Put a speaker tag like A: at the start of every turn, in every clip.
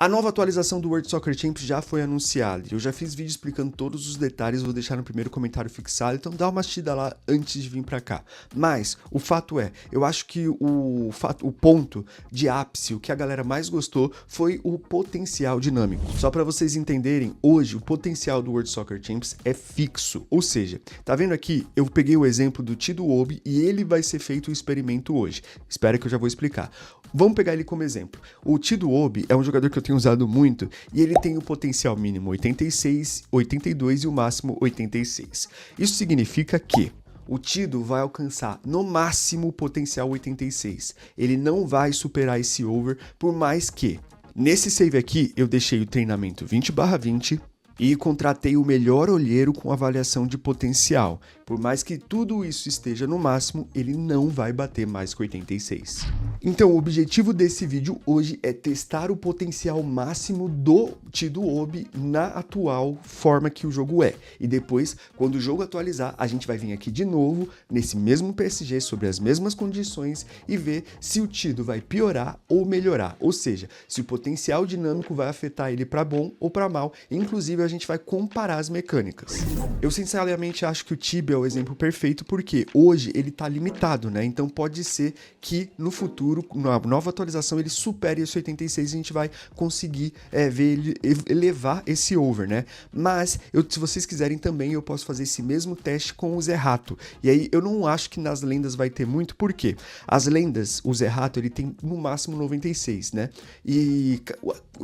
A: A nova atualização do World Soccer Champs já foi anunciada. Eu já fiz vídeo explicando todos os detalhes, vou deixar no primeiro comentário fixado, então dá uma assistida lá antes de vir pra cá. Mas o fato é, eu acho que o ponto de ápice, o que a galera mais gostou, foi o potencial dinâmico. Só para vocês entenderem, hoje o potencial do World Soccer Champs é fixo. Ou seja, tá vendo aqui? Eu peguei o exemplo do Tidwallby e ele vai ser feito o experimento hoje. Espera que eu já vou explicar. Vamos pegar ele como exemplo. O Tidwallby é um jogador que eu tenho usado muito e ele tem o potencial mínimo 86, 82 e o máximo 86. Isso significa que o Tido vai alcançar no máximo o potencial 86. Ele não vai superar esse over, por mais que nesse save aqui eu deixei o treinamento 20/20 e contratei o melhor olheiro com avaliação de potencial. Por mais que tudo isso esteja no máximo, ele não vai bater mais que 86. Então, o objetivo desse vídeo hoje é testar o potencial máximo do Tidwallby na atual forma que o jogo é. E depois, quando o jogo atualizar, a gente vai vir aqui de novo, nesse mesmo PSG, sobre as mesmas condições, e ver se o Tido vai piorar ou melhorar. Ou seja, se o potencial dinâmico vai afetar ele para bom ou para mal. Inclusive, a gente vai comparar as mecânicas. Eu sinceramente acho que o Tibia é o exemplo perfeito, porque hoje ele tá limitado, né? Então pode ser que no futuro, na nova atualização, ele supere esse 86 e a gente vai conseguir ver ele elevar esse over, né? Mas, se vocês quiserem também, eu posso fazer esse mesmo teste com o Zerrato. E aí, eu não acho que nas lendas vai ter muito, por quê? As lendas, o Zerrato, ele tem no máximo 96, né? E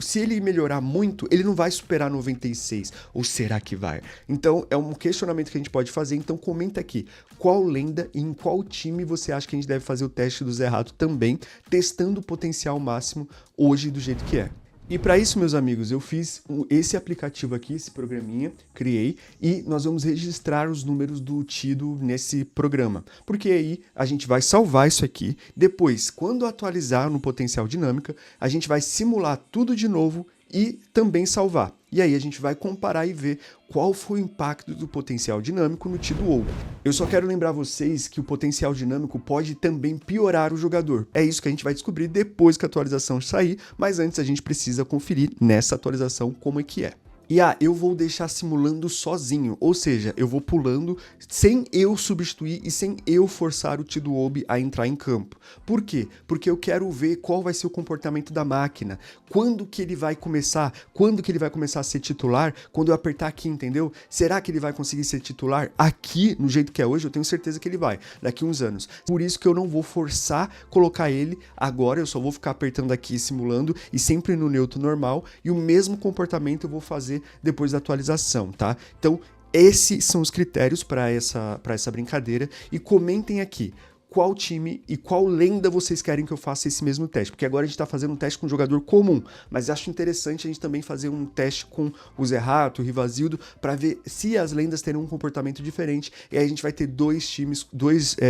A: se ele melhorar muito, ele não vai superar 96. Ou será que vai? Então, é um questionamento que a gente pode fazer. Então, comenta aqui qual lenda e em qual time você acha que a gente deve fazer o teste do Zerrato também, testando o potencial máximo hoje do jeito que é. E para isso, meus amigos, eu fiz esse aplicativo aqui, esse programinha, criei, e nós vamos registrar os números do Tido nesse programa. Porque aí a gente vai salvar isso aqui, depois, quando atualizar no potencial dinâmica, a gente vai simular tudo de novo e também salvar. E aí a gente vai comparar e ver qual foi o impacto do potencial dinâmico no Tidwallby. Eu só quero lembrar vocês que o potencial dinâmico pode também piorar o jogador. É isso que a gente vai descobrir depois que a atualização sair, mas antes a gente precisa conferir nessa atualização como é que é. E eu vou deixar simulando sozinho, ou seja, eu vou pulando sem eu substituir e sem eu forçar o Tidwallby a entrar em campo. Por quê? Porque eu quero ver qual vai ser o comportamento da máquina, quando que ele vai começar a ser titular, quando eu apertar aqui, entendeu? Será que ele vai conseguir ser titular aqui, no jeito que é hoje? Eu tenho certeza que ele vai, daqui uns anos. Por isso que eu não vou forçar colocar ele agora, eu só vou ficar apertando aqui, simulando, e sempre no neutro normal, e o mesmo comportamento eu vou fazer depois da atualização, tá? Então, esses são os critérios para essa brincadeira, e comentem aqui qual time e qual lenda vocês querem que eu faça esse mesmo teste, porque agora a gente está fazendo um teste com um jogador comum, mas acho interessante a gente também fazer um teste com o Zerrato, o Rivasildo, para ver se as lendas terão um comportamento diferente, e aí a gente vai ter dois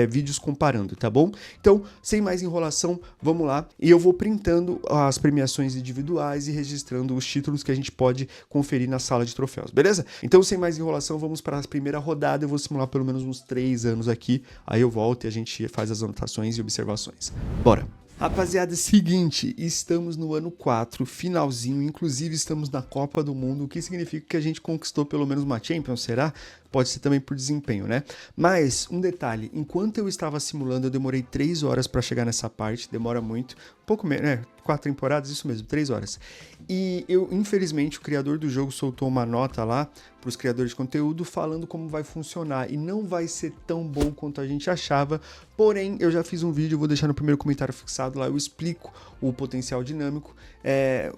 A: vídeos comparando, tá bom? Então, sem mais enrolação, vamos lá, e eu vou printando as premiações individuais e registrando os títulos que a gente pode conferir na sala de troféus, beleza? Então, sem mais enrolação, vamos para a primeira rodada. Eu vou simular pelo menos uns 3 anos aqui, aí eu volto e a gente faz as anotações e observações. Bora! Rapaziada, seguinte, estamos no ano 4, finalzinho, inclusive estamos na Copa do Mundo, o que significa que a gente conquistou pelo menos uma Champions, será? Pode ser também por desempenho, né? Mas, um detalhe, enquanto eu estava simulando, eu demorei 3 horas para chegar nessa parte, demora muito, um pouco menos, né? 4 temporadas, isso mesmo, 3 horas. E infelizmente, o criador do jogo soltou uma nota lá para os criadores de conteúdo falando como vai funcionar, e não vai ser tão bom quanto a gente achava, porém, eu já fiz um vídeo, vou deixar no primeiro comentário fixado lá, eu explico o potencial dinâmico,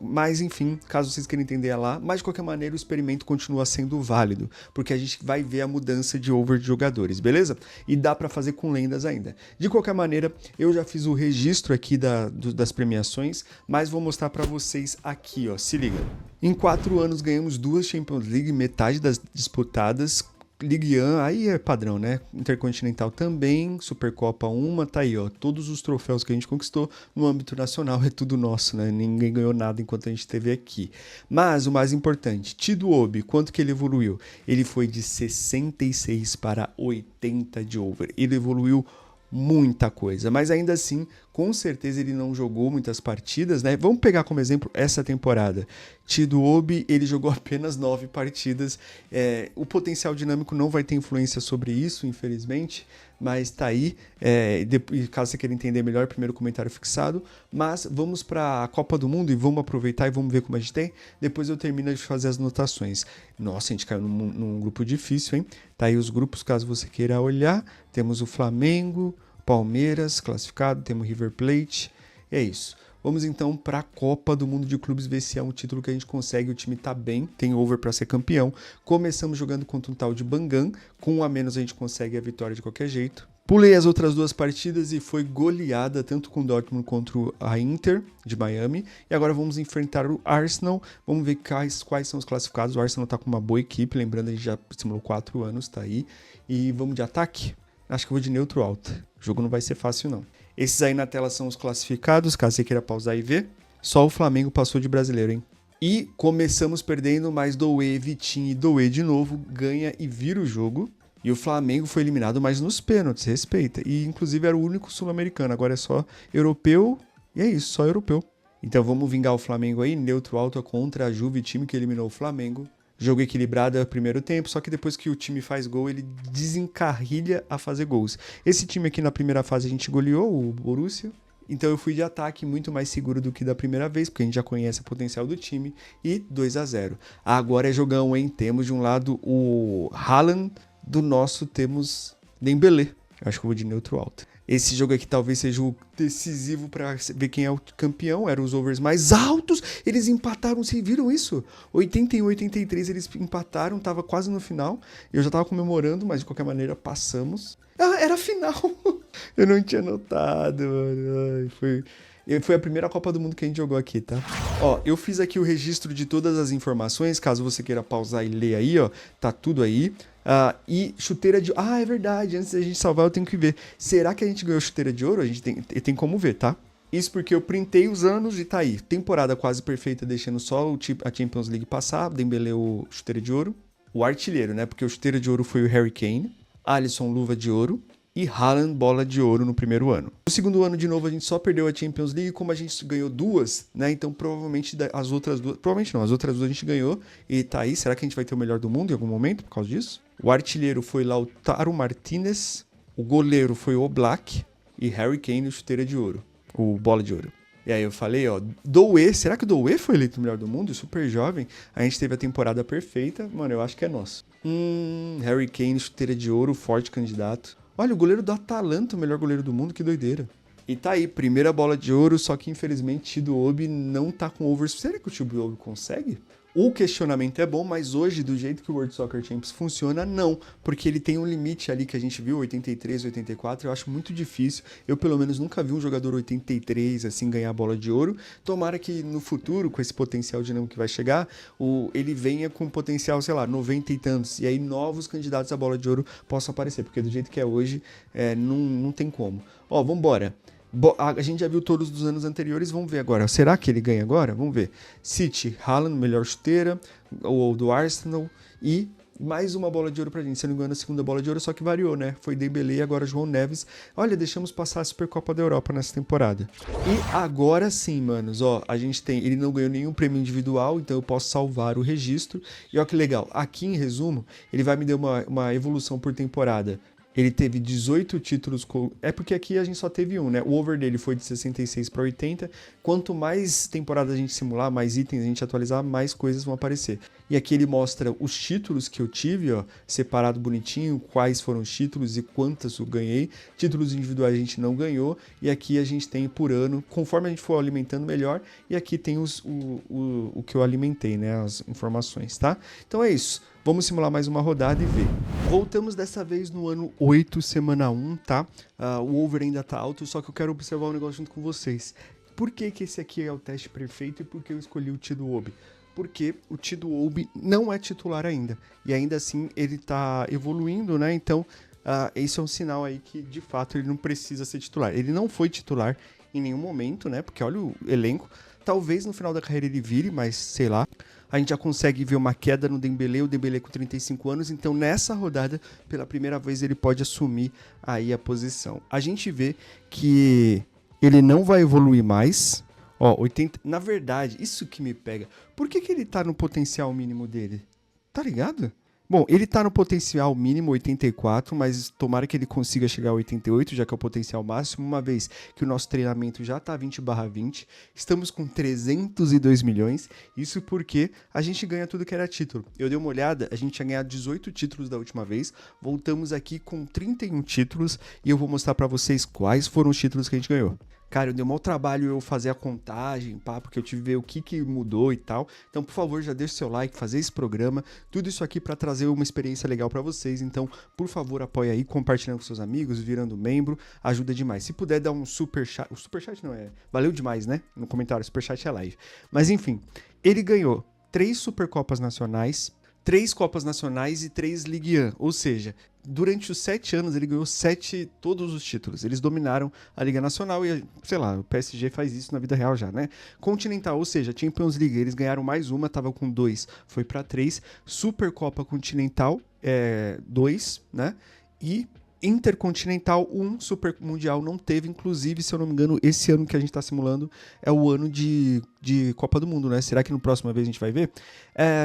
A: mas enfim, caso vocês queiram entender lá, mas de qualquer maneira o experimento continua sendo válido, porque a gente vai ver a mudança de over de jogadores, beleza? E dá para fazer com lendas ainda. De qualquer maneira, eu já fiz o registro aqui das premiações, mas vou mostrar para vocês aqui, ó, se liga. Em 4 anos ganhamos 2 Champions League, metade das disputadas, Ligue 1, aí é padrão, né? Intercontinental também, Supercopa 1, tá aí, ó. Todos os troféus que a gente conquistou no âmbito nacional é tudo nosso, né? Ninguém ganhou nada enquanto a gente esteve aqui. Mas o mais importante, Tidwallby, quanto que ele evoluiu? Ele foi de 66 para 80 de over. Ele evoluiu muita coisa, mas ainda assim com certeza ele não jogou muitas partidas, né? Vamos pegar como exemplo essa temporada. Chidobe, ele jogou apenas 9 partidas. O potencial dinâmico não vai ter influência sobre isso, infelizmente, mas tá aí. Caso você queira entender melhor, primeiro comentário fixado. Mas vamos para a Copa do Mundo e vamos aproveitar e vamos ver como a gente tem. Depois eu termino de fazer as notações. Nossa, a gente caiu num grupo difícil, hein? Tá aí os grupos, caso você queira olhar. Temos o Flamengo, Palmeiras classificado, temos o River Plate. É isso. Vamos então para a Copa do Mundo de Clubes ver se é um título que a gente consegue. O time tá bem, tem over para ser campeão. Começamos jogando contra um tal de Bangan. Com um a menos a gente consegue a vitória de qualquer jeito. Pulei as outras 2 partidas e foi goleada tanto com o Dortmund contra a Inter de Miami. E agora vamos enfrentar o Arsenal. Vamos ver quais são os classificados. O Arsenal tá com uma boa equipe, lembrando a gente já simulou 4 anos, tá aí. E vamos de ataque? Acho que eu vou de neutro alto. O jogo não vai ser fácil, não. Esses aí na tela são os classificados, caso você queira pausar e ver. Só o Flamengo passou de brasileiro, hein? E começamos perdendo, mas Doué, Vitinho e Doué de novo ganha e vira o jogo. E o Flamengo foi eliminado, mas nos pênaltis, respeita. E inclusive era o único sul-americano, agora é só europeu. E é isso, só europeu. Então vamos vingar o Flamengo aí, neutro alto contra a Juve, time que eliminou o Flamengo. Jogo equilibrado primeiro tempo, só que depois que o time faz gol, ele desencarrilha a fazer gols. Esse time aqui na primeira fase a gente goleou, o Borussia. Então eu fui de ataque muito mais seguro do que da primeira vez, porque a gente já conhece o potencial do time. E 2-0. Agora é jogão, hein? Temos de um lado o Haaland, do nosso temos Dembélé. Eu acho que eu vou de neutro alto. Esse jogo aqui talvez seja o decisivo para ver quem é o campeão. Eram os overs mais altos. Eles empataram, vocês viram isso? 81, 83 eles empataram, tava quase no final. Eu já tava comemorando, mas de qualquer maneira passamos. Ah, era a final! Eu não tinha notado, mano. Foi a primeira Copa do Mundo que a gente jogou aqui, tá? Ó, eu fiz aqui o registro de todas as informações, caso você queira pausar e ler aí, ó. Tá tudo aí. E chuteira de... Ah, é verdade, antes da gente salvar eu tenho que ver. Será que a gente ganhou chuteira de ouro? A gente tem como ver, tá? Isso porque eu printei os anos e tá aí. Temporada quase perfeita, deixando só a Champions League passar. Dembélé o chuteira de ouro. O artilheiro, né? Porque o chuteira de ouro foi o Harry Kane. Alisson, luva de ouro. E Haaland, bola de ouro no primeiro ano. No segundo ano, de novo, a gente só perdeu a Champions League. Como a gente ganhou 2, né? Então, provavelmente, as outras 2... Provavelmente não, as outras 2 a gente ganhou. E tá aí. Será que a gente vai ter o melhor do mundo em algum momento por causa disso? O artilheiro foi Lautaro Martinez. O goleiro foi o Oblak. E Harry Kane, o chuteira de ouro. O bola de ouro. E aí eu falei, ó, Doué, será que o Doué foi eleito o melhor do mundo? Super jovem. A gente teve a temporada perfeita. Mano, eu acho que é nosso. Harry Kane, chuteira de ouro, forte candidato. Olha, o goleiro do Atalanta, o melhor goleiro do mundo, que doideira. E tá aí, primeira bola de ouro, só que infelizmente Chidobe não tá com overs. Será que o Chidobe consegue? O questionamento é bom, mas hoje, do jeito que o World Soccer Champions funciona, não. Porque ele tem um limite ali que a gente viu, 83, 84, eu acho muito difícil. Eu, pelo menos, nunca vi um jogador 83, assim, ganhar a bola de ouro. Tomara que no futuro, com esse potencial dinâmico que vai chegar, ele venha com potencial, sei lá, 90 e tantos. E aí novos candidatos à bola de ouro possam aparecer, porque do jeito que é hoje, não tem como. Ó, vambora. A gente já viu todos dos anos anteriores, vamos ver agora. Será que ele ganha agora? Vamos ver. City, Haaland, melhor chuteira, ou do Arsenal, e mais uma bola de ouro pra gente. Se não me engano, a segunda bola de ouro, só que variou, né? Foi Dembélé e agora João Neves. Olha, deixamos passar a Supercopa da Europa nessa temporada. E agora sim, manos, ó, a gente tem... Ele não ganhou nenhum prêmio individual, então eu posso salvar o registro. E ó que legal, aqui em resumo, ele vai me dar uma evolução por temporada. Ele teve 18 títulos... É porque aqui a gente só teve um, né? O over dele foi de 66 para 80. Quanto mais temporadas a gente simular, mais itens a gente atualizar, mais coisas vão aparecer. E aqui ele mostra os títulos que eu tive, ó, separado bonitinho, quais foram os títulos e quantas eu ganhei. Títulos individuais a gente não ganhou. E aqui a gente tem por ano, conforme a gente for alimentando melhor. E aqui tem o que eu alimentei, né? As informações, tá? Então é isso. Vamos simular mais uma rodada e ver. Voltamos dessa vez no ano 8, semana 1, tá? O over ainda tá alto, só que eu quero observar um negócio junto com vocês. Por que esse aqui é o teste perfeito e por que eu escolhi o Chidobe? Porque o Chidobe não é titular ainda. E ainda assim ele tá evoluindo, né? Então, esse é um sinal aí que, de fato, ele não precisa ser titular. Ele não foi titular em nenhum momento, né? Porque olha o elenco. Talvez no final da carreira ele vire, mas sei lá. A gente já consegue ver uma queda no Dembélé, o Dembélé com 35 anos, então nessa rodada, pela primeira vez, ele pode assumir aí a posição. A gente vê que ele não vai evoluir mais. Ó, 80... Na verdade, isso que me pega. Por que ele tá no potencial mínimo dele? Tá ligado? Bom, ele tá no potencial mínimo 84, mas tomara que ele consiga chegar a 88, já que é o potencial máximo, uma vez que o nosso treinamento já tá 20/20. Estamos com 302 milhões, isso porque a gente ganha tudo que era título. Eu dei uma olhada, a gente tinha ganhado 18 títulos da última vez, voltamos aqui com 31 títulos e eu vou mostrar pra vocês quais foram os títulos que a gente ganhou. Cara, deu mau trabalho eu fazer a contagem, pá, porque eu tive que ver o que mudou e tal. Então, por favor, já deixa o seu like, fazer esse programa. Tudo isso aqui para trazer uma experiência legal para vocês. Então, por favor, apoia aí, compartilhando com seus amigos, virando membro. Ajuda demais. Se puder dar um superchat... O superchat não é... Valeu demais, né? No comentário, superchat é live. Mas, enfim, ele ganhou 3 Supercopas Nacionais, 3 Copas Nacionais e 3 Ligue 1. Ou seja, durante os 7 anos ele ganhou todos os títulos. Eles dominaram a Liga Nacional e, sei lá, o PSG faz isso na vida real já, né? Continental, ou seja, Champions League, eles ganharam mais uma, tava com 2, foi pra 3. Supercopa Continental, 2, né? E Intercontinental 1, Super Mundial não teve, inclusive, se eu não me engano, esse ano que a gente tá simulando é o ano de Copa do Mundo, né? Será que no próximo vez a gente vai ver?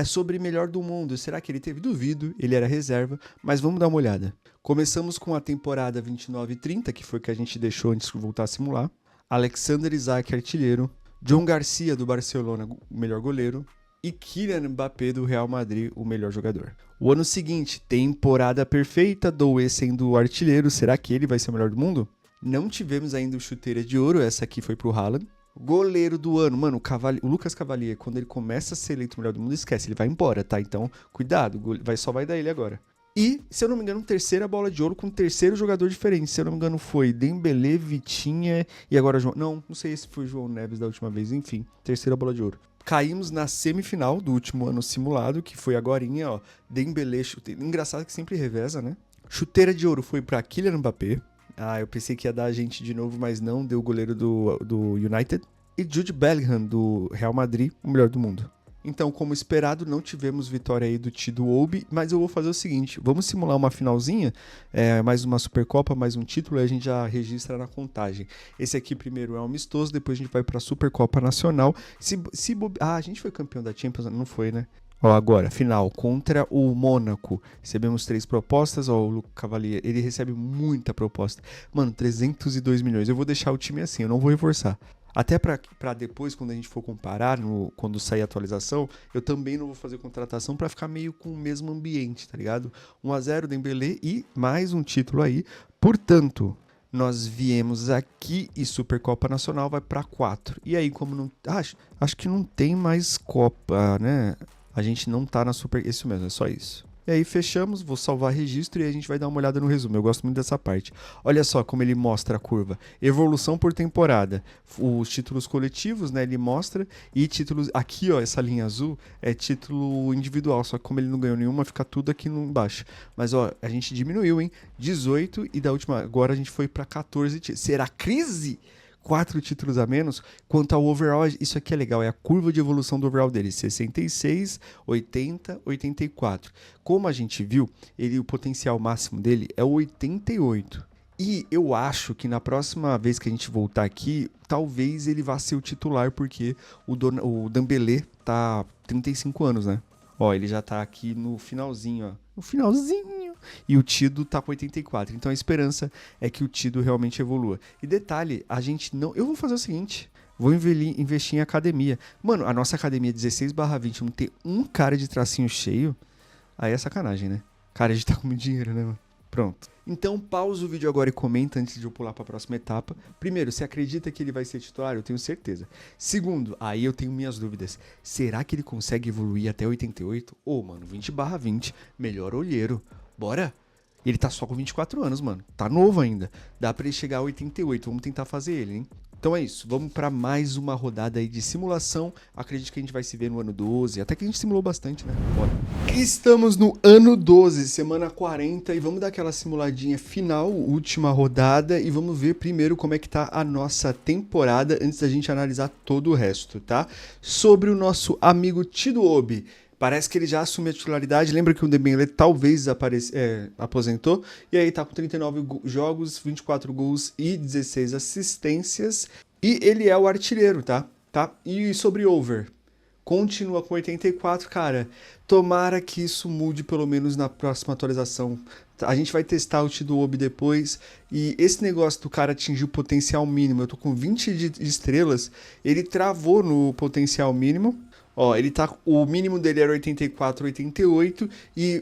A: Sobre melhor do mundo, será que ele teve? Duvido, ele era reserva, mas vamos dar uma olhada. Começamos com a temporada 29 e 30, que foi que a gente deixou antes de voltar a simular. Alexander Isaac, artilheiro. John Garcia, do Barcelona, o melhor goleiro. E Kylian Mbappé, do Real Madrid, o melhor jogador. O ano seguinte, temporada perfeita, Doué sendo o artilheiro. Será que ele vai ser o melhor do mundo? Não tivemos ainda o chuteira de ouro, essa aqui foi pro Haaland. Goleiro do ano, mano, o Lucas Cavalier, quando ele começa a ser eleito o melhor do mundo, esquece, ele vai embora, tá? Então, cuidado, só vai dar ele agora. E, se eu não me engano, terceira bola de ouro com um terceiro jogador diferente. Se eu não me engano, foi Dembélé, Vitinha e agora João... Não sei se foi João Neves da última vez, enfim, terceira bola de ouro. Caímos na semifinal do último ano simulado, que foi agorinha, ó. Dembélé, chuteira. Engraçado que sempre reveza, né? Chuteira de ouro foi pra Kylian Mbappé. Eu pensei que ia dar a gente de novo, mas não. Deu o goleiro do United. E Jude Bellingham, do Real Madrid, o melhor do mundo. Então, como esperado, não tivemos vitória aí do Tidoubi, mas eu vou fazer o seguinte, vamos simular uma finalzinha, mais uma Supercopa, mais um título, e a gente já registra na contagem. Esse aqui primeiro é um amistoso, depois a gente vai pra Supercopa Nacional. A gente foi campeão da Champions, não foi, né? Ó, agora, final, contra o Mônaco. Recebemos 3 propostas, ó, o Lucas Cavalier, ele recebe muita proposta. Mano, 302 milhões, eu vou deixar o time assim, eu não vou reforçar. Até pra depois, quando a gente for comparar, quando sair a atualização, eu também não vou fazer contratação pra ficar meio com o mesmo ambiente, tá ligado? 1-0 Dembélé e mais um título aí. Portanto, nós viemos aqui e Supercopa Nacional vai pra 4. E aí, como não... Acho que não tem mais Copa, né? A gente não tá na Super... Isso mesmo, é só isso. E aí fechamos, vou salvar registro e a gente vai dar uma olhada no resumo. Eu gosto muito dessa parte. Olha só como ele mostra a curva. Evolução por temporada. Os títulos coletivos, né, ele mostra. E títulos... Aqui, ó, essa linha azul é título individual. Só que como ele não ganhou nenhuma, fica tudo aqui embaixo. Mas, ó, a gente diminuiu, hein? 18 e da última... Agora a gente foi pra 14 títulos. Será crise? 4 títulos a menos. Quanto ao overall, isso aqui é legal, é a curva de evolução do overall dele, 66, 80, 84. Como a gente viu, o potencial máximo dele é 88. E eu acho que na próxima vez que a gente voltar aqui, talvez ele vá ser o titular, porque o Dembélé tá 35 anos, né? Ó, ele já tá aqui no finalzinho, ó. No finalzinho. E o Tido tá com 84. Então a esperança é que o Tido realmente evolua. E detalhe, a gente não... Eu vou fazer o seguinte. Vou investir em academia. Mano, a nossa academia 16/20 não ter um cara de tracinho cheio, aí é sacanagem, né? Cara, a gente tá com muito dinheiro, né, mano? Pronto. Então pausa o vídeo agora e comenta antes de eu pular para a próxima etapa. Primeiro, você acredita que ele vai ser titular? Eu tenho certeza. Segundo, aí eu tenho minhas dúvidas. Será que ele consegue evoluir até 88? Mano, 20/20, melhor olheiro. Bora? Ele tá só com 24 anos, mano. Tá novo ainda. Dá pra ele chegar a 88. Vamos tentar fazer ele, hein? Então é isso. Vamos pra mais uma rodada aí de simulação. Acredito que a gente vai se ver no ano 12. Até que a gente simulou bastante, né? Bora. Estamos no ano 12, semana 40. E vamos dar aquela simuladinha final, última rodada. E vamos ver primeiro como é que tá a nossa temporada antes da gente analisar todo o resto, tá? Sobre o nosso amigo Tidoubi. Parece que ele já assumiu a titularidade. Lembra que o Dembélé talvez aposentou. E aí tá com 39 jogos, 24 gols e 16 assistências. E ele é o artilheiro, tá? E sobre over? Continua com 84, cara. Tomara que isso mude pelo menos na próxima atualização. A gente vai testar o Tidoob depois. E esse negócio do cara atingir o potencial mínimo. Eu tô com 20 de estrelas. Ele travou no potencial mínimo. Ó, o mínimo dele era 84, 88 e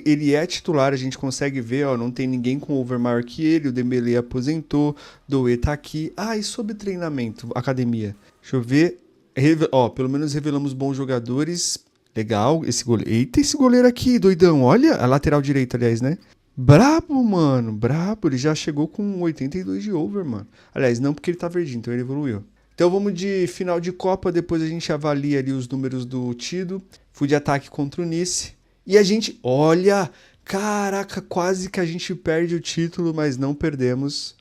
A: ele é titular, a gente consegue ver, ó, não tem ninguém com over maior que ele, o Dembélé aposentou, Doué tá aqui. E sobre treinamento, academia, deixa eu ver, ó, pelo menos revelamos bons jogadores, legal, esse goleiro, eita, esse goleiro aqui, doidão, olha, a lateral direita, aliás, né? Brabo, mano, brabo, ele já chegou com 82 de over, mano. Aliás, não porque ele tá verdinho, então ele evoluiu. Então vamos de final de Copa, depois a gente avalia ali os números do Tido. Fui de ataque contra o Nice. E a gente, olha, caraca, quase que a gente perde o título, mas não perdemos.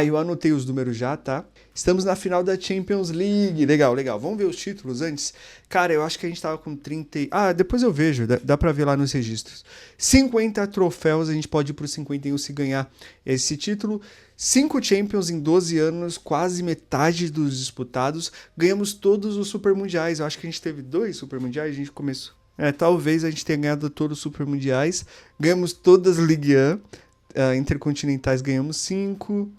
A: Eu anotei os números já, tá? Estamos na final da Champions League. Legal, legal. Vamos ver os títulos antes? Cara, eu acho que a gente tava com 30... depois eu vejo, dá pra ver lá nos registros. 50 troféus, a gente pode ir pro 51 se ganhar esse título. 5 Champions em 12 anos, quase metade dos disputados. Ganhamos todos os Super Mundiais. Eu acho que a gente teve 2 Super Mundiais, a gente começou. Talvez a gente tenha ganhado todos os Super Mundiais. Ganhamos todas as Ligue 1. Intercontinentais ganhamos 5.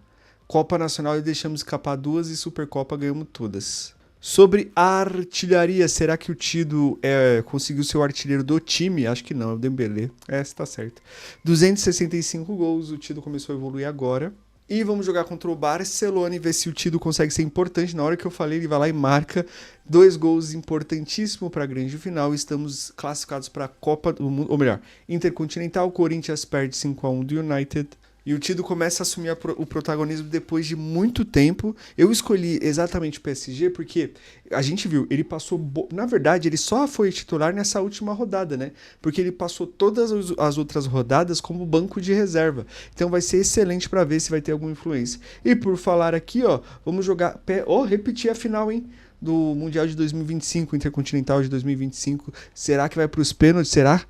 A: Copa Nacional deixamos escapar 2 e Supercopa ganhamos todas. Sobre a artilharia, será que o Tido conseguiu ser o artilheiro do time? Acho que não, é o Dembélé. Você tá certo. 265 gols, o Tido começou a evoluir agora. E vamos jogar contra o Barcelona e ver se o Tido consegue ser importante. Na hora que eu falei, ele vai lá e marca 2 gols importantíssimos para a grande final. Estamos classificados para a Copa do Mundo, ou melhor, Intercontinental. O Corinthians perde 5-1 do United. E o Tido começa a assumir o protagonismo depois de muito tempo. Eu escolhi exatamente o PSG porque a gente viu, ele passou... Na verdade, ele só foi titular nessa última rodada, né? Porque ele passou todas as outras rodadas como banco de reserva. Então vai ser excelente para ver se vai ter alguma influência. E por falar aqui, ó, vamos jogar... repetir a final, hein? Do Mundial de 2025, Intercontinental de 2025. Será que vai para os pênaltis? Será?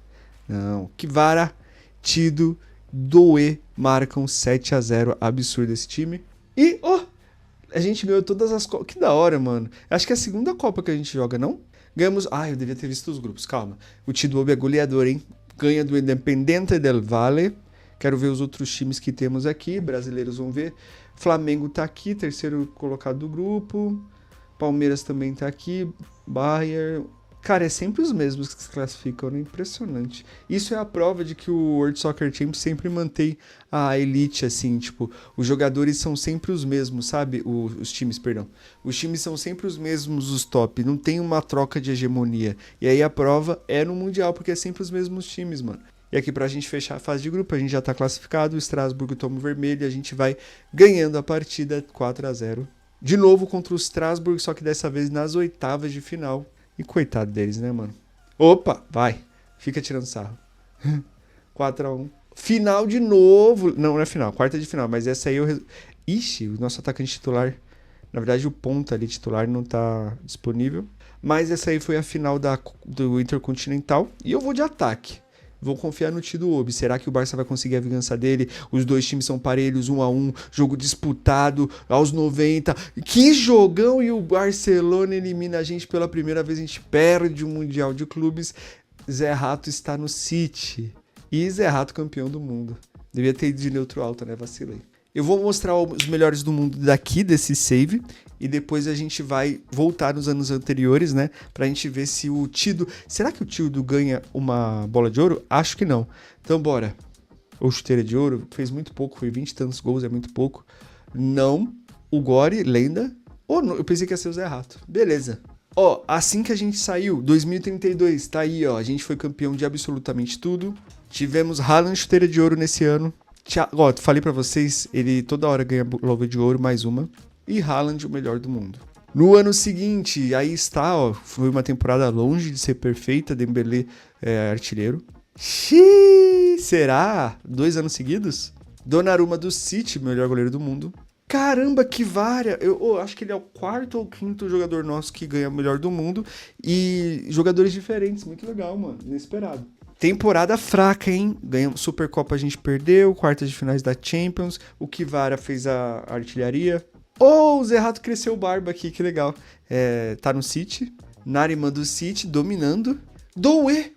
A: Não. Que vara, Tido... Doué marcam 7-0, absurdo esse time. E, a gente ganhou todas as Copas. Que da hora, mano. Acho que é a segunda Copa que a gente joga, não? Ganhamos... eu devia ter visto os grupos, calma. O Tidoob é goleador, hein? Ganha do Independiente del Valle. Quero ver os outros times que temos aqui. Brasileiros vão ver. Flamengo tá aqui, terceiro colocado do grupo. Palmeiras também tá aqui. Bayern... Cara, é sempre os mesmos que se classificam, né? Impressionante. Isso é a prova de que o World Soccer Champions sempre mantém a elite, assim, tipo, os jogadores são sempre os mesmos, sabe? Os times, perdão. Os times são sempre os mesmos, os top, não tem uma troca de hegemonia. E aí a prova é no Mundial, porque é sempre os mesmos times, mano. E aqui pra gente fechar a fase de grupo, a gente já tá classificado, o Strasbourg toma o vermelho e a gente vai ganhando a partida 4-0. De novo contra o Strasbourg, só que dessa vez nas oitavas de final. E coitado deles, né, mano? Opa, vai. Fica tirando sarro. 4-1. Final de novo. Não é final, quarta de final. Mas essa aí eu... Ixi, o nosso atacante titular... Na verdade, o ponta ali titular não tá disponível. Mas essa aí foi a final do Intercontinental. E eu vou de ataque. Vou confiar no Tidoob. Será que o Barça vai conseguir a vingança dele? Os dois times são parelhos, 1-1. Jogo disputado aos 90. Que jogão! E o Barcelona elimina a gente pela primeira vez. A gente perde o Mundial de Clubes. Zé Rato está no City. E Zé Rato campeão do mundo. Devia ter ido de neutro alto, né? Vacilei. Eu vou mostrar os melhores do mundo daqui, desse save, e depois a gente vai voltar nos anos anteriores, né? Pra gente ver se o Tido... Será que o Tido ganha uma bola de ouro? Acho que não. Então bora. Ou chuteira de ouro, fez muito pouco, foi 20 e tantos gols, é muito pouco. Não. O Gore, lenda. Eu pensei que ia ser o Zé Rato. Beleza. Assim que a gente saiu, 2032, tá aí, ó. A gente foi campeão de absolutamente tudo. Tivemos Haaland chuteira de ouro nesse ano. Falei pra vocês, ele toda hora ganha luva de ouro, mais uma. E Haaland, o melhor do mundo. No ano seguinte, aí está, foi uma temporada longe de ser perfeita, Dembélé artilheiro. Xiii, será? 2 anos seguidos? Donnarumma do City, melhor goleiro do mundo. Caramba, que vária! Eu acho que ele é o quarto ou quinto jogador nosso que ganha o melhor do mundo. E jogadores diferentes, muito legal, mano. Inesperado. Temporada fraca, hein? Ganhamos Supercopa, a gente perdeu. Quartas de finais da Champions. O Kivara fez a artilharia. Oh, o Zerrato cresceu barba aqui, que legal. Tá no City. Nariman do City, dominando. Doué!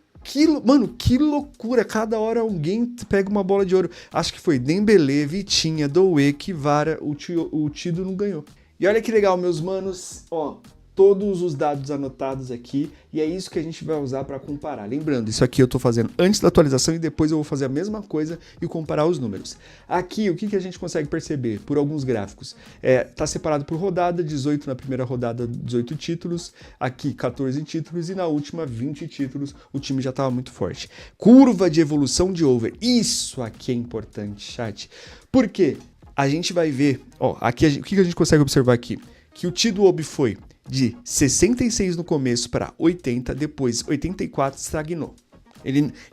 A: Mano, que loucura. Cada hora alguém pega uma bola de ouro. Acho que foi Dembélé, Vitinha, Doué, Kivara. O Tido não ganhou. E olha que legal, meus manos. Ó, todos os dados anotados aqui. E é isso que a gente vai usar para comparar. Lembrando, isso aqui eu tô fazendo antes da atualização e depois eu vou fazer a mesma coisa e comparar os números. Aqui, o que a gente consegue perceber por alguns gráficos? Tá separado por rodada, 18 na primeira rodada, 18 títulos. Aqui, 14 títulos e na última, 20 títulos. O time já tava muito forte. Curva de evolução de over. Isso aqui é importante, chat. Por quê? A gente vai ver... Ó, aqui, o que a gente consegue observar aqui? Que o Tido foi de 66 no começo para 80, depois 84 estagnou.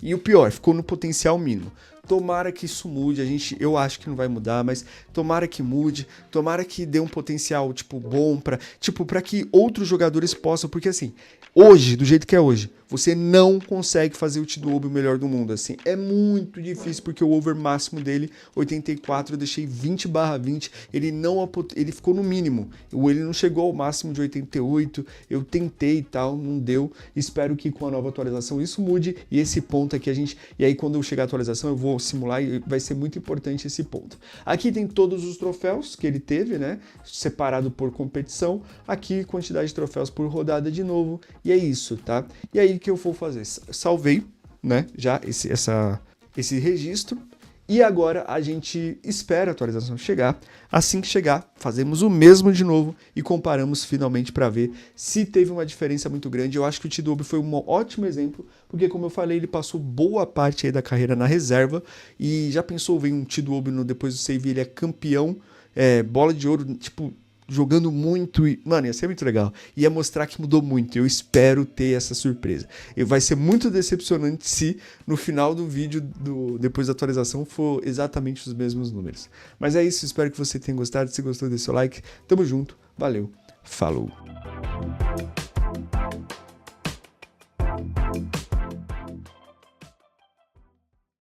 A: E o pior, ficou no potencial mínimo. Tomara que isso mude, eu acho que não vai mudar, mas tomara que mude, tomara que dê um potencial, bom pra que outros jogadores possam, porque assim, hoje, do jeito que é hoje, você não consegue fazer o Tido o melhor do mundo, assim, é muito difícil, porque o over máximo dele, 84, eu deixei 20/20, ele ficou no mínimo, ele não chegou ao máximo de 88, eu tentei e tal, não deu, espero que com a nova atualização isso mude, e esse ponto aqui e aí quando eu chegar a atualização eu vou simular e vai ser muito importante esse ponto. Aqui tem todos os troféus que ele teve, né, separado por competição, aqui quantidade de troféus por rodada de novo, e é isso, tá? E aí que eu vou fazer? Salvei, né, já esse registro, e agora a gente espera a atualização chegar. Assim que chegar, fazemos o mesmo de novo e comparamos finalmente para ver se teve uma diferença muito grande. Eu acho que o Tido foi um ótimo exemplo, porque como eu falei, ele passou boa parte aí da carreira na reserva e já pensou, vem um Tido depois do save, ele é campeão, bola de ouro, jogando muito e, mano, ia ser muito legal. Ia mostrar que mudou muito. Eu espero ter essa surpresa. E vai ser muito decepcionante se no final do vídeo, depois da atualização, for exatamente os mesmos números. Mas é isso, espero que você tenha gostado. Se gostou, dê seu like. Tamo junto. Valeu. Falou.